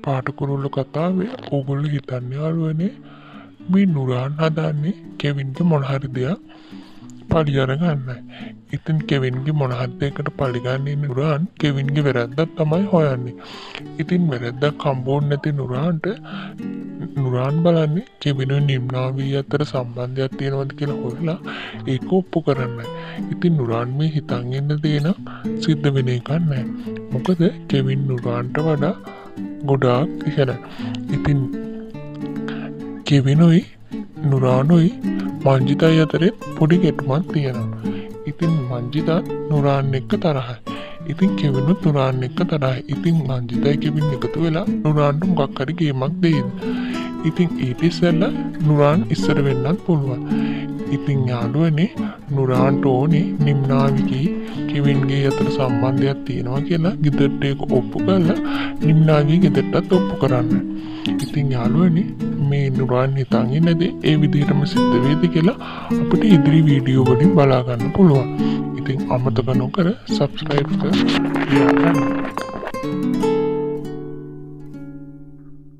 පාටකුරුල්ල කතාවේ ඕගොල්ලෝ හිතන්නේ යාළුවනේ මේ නුරාන් හදන්නේ කෙවින්ගේ මොන හරි දෙයක් පලි අරගන්නයි. ඉතින් කෙවින්ගේ මොන හරි දෙයකට පලි ගන්න ඉන්න නුරාන් කෙවින්ගේ වැරද්දක් තමයි හොයන්නේ. ඉතින් වැරද්දක් හම්බුනේ නැති නුරාන්ට නුරාන් බලන්නේ කෙවිනුයි නිම්නාවී අතර සම්බන්ධයක් තියෙනවද කියලා හොයලා ඒක ඔප්පු කරන්නයි. ඉතින් නුරාන් මේ හිතන් ඉන්න දේ නම් සිද්ධ වෙන එකක් නැහැ. මොකද කෙවින් නුරාන්ට වඩා ගොඩාක් ඉහළයි. ඉතින් කෙවිනුයි නුරානුයි මංජිතයි අතරේ පොඩි ගැටුමක් තියෙනවා. ඉතින් මංජිතා නුරාන් එක්ක තරහයි. ඉතින් කෙවිනුත් නුරාන් එක්ක තරහයි. ඉතින් මංජිතයි කෙවින් එකතු වෙලා නුරාන්ට මොකක් හරි ගේමක් දෙයිද. ඉතින් ඊට ඉස්සෙල්ලා නුරාන් ඉස්සර වෙන්නත් පුළුවන්. ඉතින් යාළුවනේ නුරාන්ට ඕනේ නිම්නාවිගේ කෙවින්ගේ අතර සම්බන්ධයක් තියෙනවා කියලා ගෙදරට ඒක ඔප්පු කරලා නිම්නාවී ගෙදරටත් ඔප්පු කරන්න. ඉතින් යාළුවනේ මේ නුරාන් හිතන් ඉන්නදී ඒ විදිහටම සිද්ධ වෙයිද කියලා අපිට ඉදිරි වීඩියෝ වලින් බලා ගන්න පුළුවන්. ඉතින් අමතක නොකර subscribe කරලා තියාගන්න.